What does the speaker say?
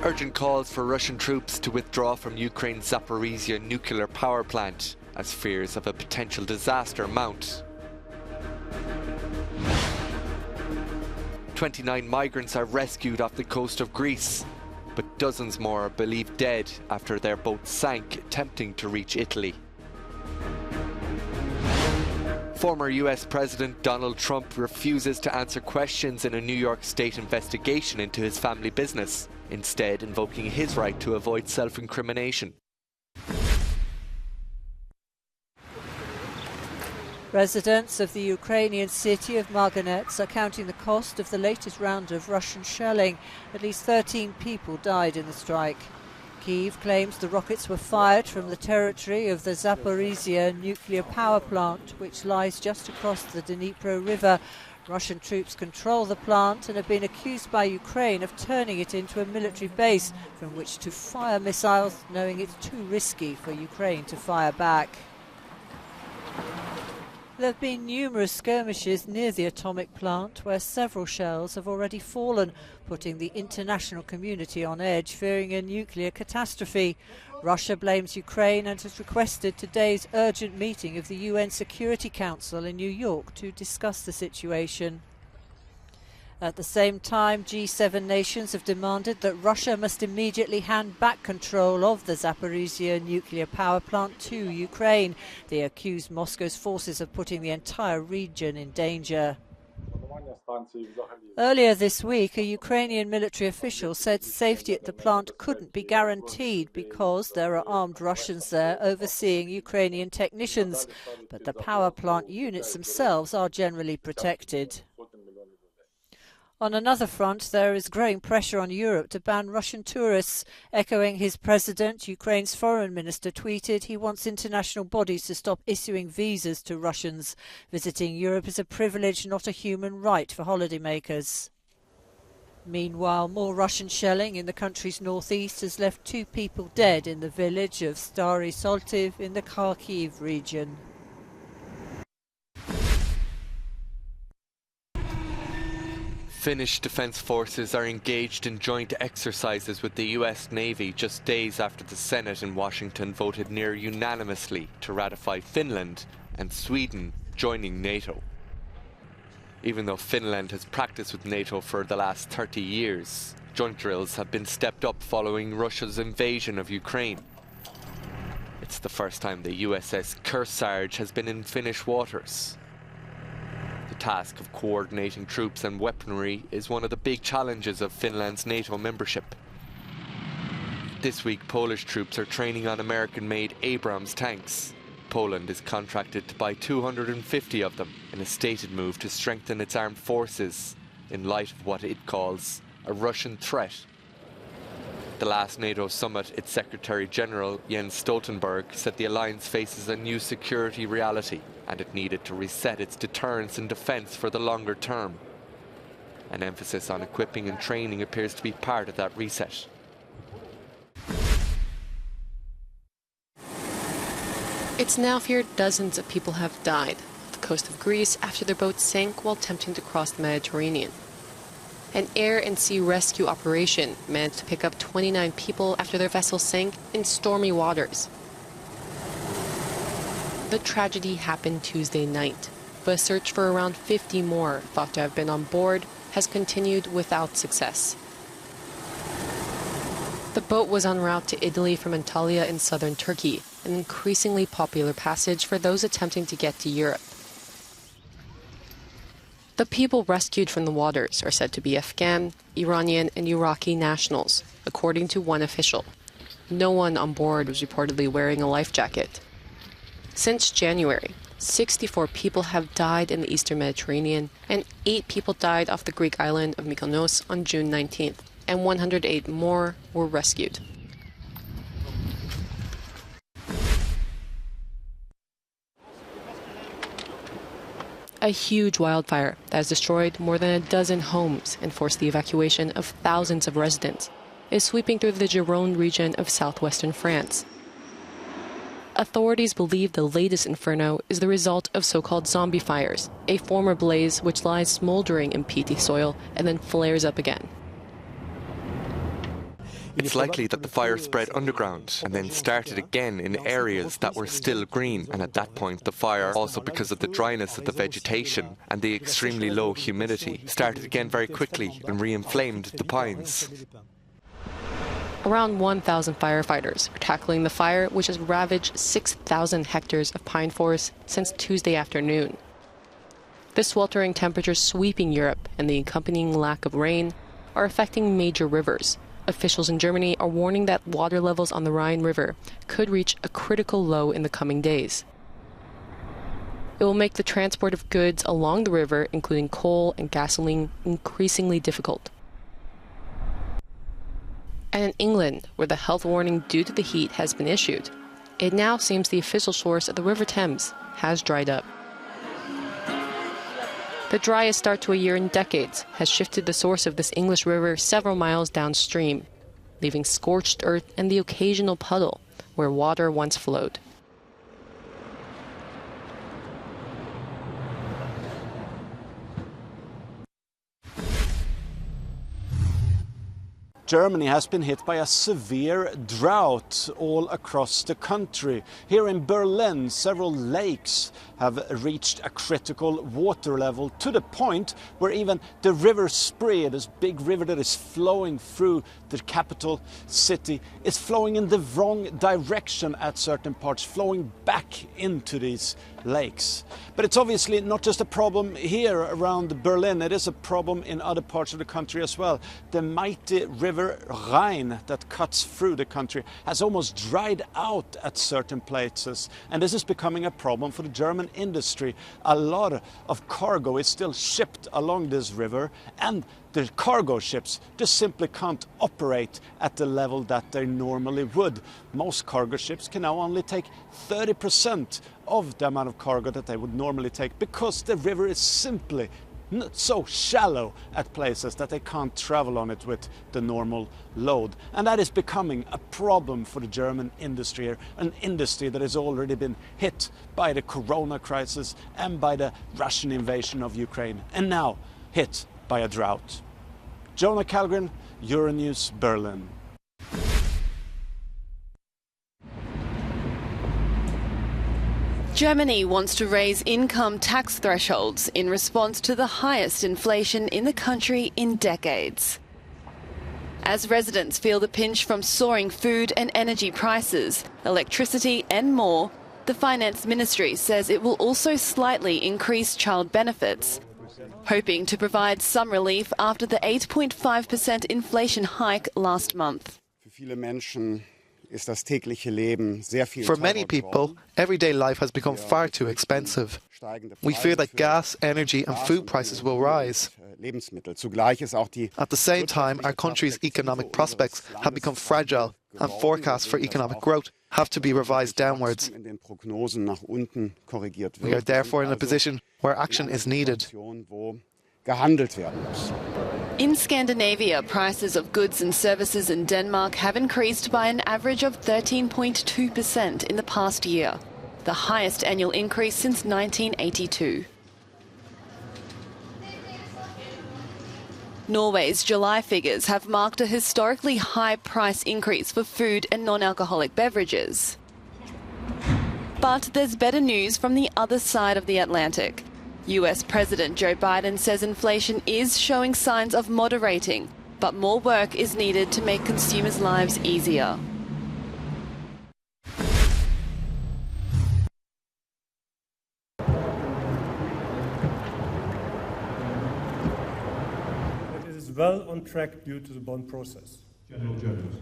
Urgent calls for Russian troops to withdraw from Ukraine's Zaporizhia nuclear power plant as fears of a potential disaster mount. 29 migrants are rescued off the coast of Greece, but dozens more are believed dead after their boat sank attempting to reach Italy. Former US President Donald Trump refuses to answer questions in a New York State investigation into his family business, instead invoking his right to avoid self-incrimination. Residents of the Ukrainian city of Marganets are counting the cost of the latest round of Russian shelling. At least 13 people died in the strike. Kyiv claims the rockets were fired from the territory of the Zaporizhia nuclear power plant, which lies just across the Dnipro River. Russian troops control the plant and have been accused by Ukraine of turning it into a military base from which to fire missiles, knowing it's too risky for Ukraine to fire back. There have been numerous skirmishes near the atomic plant where several shells have already fallen, putting the international community on edge, fearing a nuclear catastrophe. Russia blames Ukraine and has requested today's urgent meeting of the UN Security Council in New York to discuss the situation. At the same time, G7 nations have demanded that Russia must immediately hand back control of the Zaporizhia nuclear power plant to Ukraine. They accuse Moscow's forces of putting the entire region in danger. Earlier this week, a Ukrainian military official said safety at the plant couldn't be guaranteed because there are armed Russians there overseeing Ukrainian technicians, but the power plant units themselves are generally protected. On another front, there is growing pressure on Europe to ban Russian tourists. Echoing his president, Ukraine's foreign minister tweeted he wants international bodies to stop issuing visas to Russians. Visiting Europe is a privilege, not a human right for holidaymakers. Meanwhile, more Russian shelling in the country's northeast has left 2 people dead in the village of Stary Soltiv in the Kharkiv region. Finnish defence forces are engaged in joint exercises with the US Navy just days after the Senate in Washington voted near unanimously to ratify Finland and Sweden joining NATO. Even though Finland has practiced with NATO for the last 30 years, joint drills have been stepped up following Russia's invasion of Ukraine. It's the first time the USS Kearsarge has been in Finnish waters. The task of coordinating troops and weaponry is one of the big challenges of Finland's NATO membership. This week, Polish troops are training on American-made Abrams tanks. Poland is contracted to buy 250 of them in a stated move to strengthen its armed forces in light of what it calls a Russian threat. At the last NATO summit, its Secretary-General Jens Stoltenberg said the alliance faces a new security reality and it needed to reset its deterrence and defence for the longer term. An emphasis on equipping and training appears to be part of that reset. It's now feared dozens of people have died off the coast of Greece after their boat sank while attempting to cross the Mediterranean. An air and sea rescue operation managed to pick up 29 people after their vessel sank in stormy waters. The tragedy happened Tuesday night, but a search for around 50 more thought to have been on board has continued without success. The boat was en route to Italy from Antalya in southern Turkey, an increasingly popular passage for those attempting to get to Europe. The people rescued from the waters are said to be Afghan, Iranian, and Iraqi nationals, according to one official. No one on board was reportedly wearing a life jacket. Since January, 64 people have died in the eastern Mediterranean, and 8 people died off the Greek island of Mykonos on June 19th, and 108 more were rescued. A huge wildfire that has destroyed more than a dozen homes and forced the evacuation of thousands of residents is sweeping through the Gironde region of southwestern France. Authorities believe the latest inferno is the result of so-called zombie fires, a former blaze which lies smoldering in peaty soil and then flares up again. It's likely that the fire spread underground and then started again in areas that were still green, and at that point the fire, also because of the dryness of the vegetation and the extremely low humidity, started again very quickly and re-inflamed the pines. Around 1,000 firefighters are tackling the fire, which has ravaged 6,000 hectares of pine forest since Tuesday afternoon. The sweltering temperatures sweeping Europe and the accompanying lack of rain are affecting major rivers. Officials in Germany are warning that water levels on the Rhine River could reach a critical low in the coming days. It will make the transport of goods along the river, including coal and gasoline, increasingly difficult. And in England, where the health warning due to the heat has been issued, it now seems the official source of the River Thames has dried up. The driest start to a year in decades has shifted the source of this English river several miles downstream, leaving scorched earth and the occasional puddle where water once flowed. Germany has been hit by a severe drought all across the country. Here in Berlin, several lakes have reached a critical water level, to the point where even the river Spree, this big river that is flowing through the capital city, is flowing in the wrong direction at certain parts, flowing back into these lakes. But it's obviously not just a problem here around Berlin, it is a problem in other parts of the country as well. The mighty river Rhine that cuts through the country has almost dried out at certain places, and this is becoming a problem for the German industry. A lot of cargo is still shipped along this river, and the cargo ships just simply can't operate at the level that they normally would. Most cargo ships can now only take 30% of the amount of cargo that they would normally take, because the river is simply not so shallow at places that they can't travel on it with the normal load. And that is becoming a problem for the German industry here, an industry that has already been hit by the corona crisis and by the Russian invasion of Ukraine, and now hit by a drought. Jonah Kalgren, Euronews, Berlin. Germany wants to raise income tax thresholds in response to the highest inflation in the country in decades. As residents feel the pinch from soaring food and energy prices, electricity and more, the Finance Ministry says it will also slightly increase child benefits, hoping to provide some relief after the 8.5% inflation hike last month. For many people, everyday life has become far too expensive. We fear that gas, energy and food prices will rise. At the same time, our country's economic prospects have become fragile, and forecasts for economic growth have to be revised downwards. We are therefore in a position where action is needed. In Scandinavia, prices of goods and services in Denmark have increased by an average of 13.2% in the past year, the highest annual increase since 1982. Norway's July figures have marked a historically high price increase for food and non-alcoholic beverages. But there's better news from the other side of the Atlantic. US President Joe Biden says inflation is showing signs of moderating, but more work is needed to make consumers' lives easier. It is well on track due to the bond process. General Jones.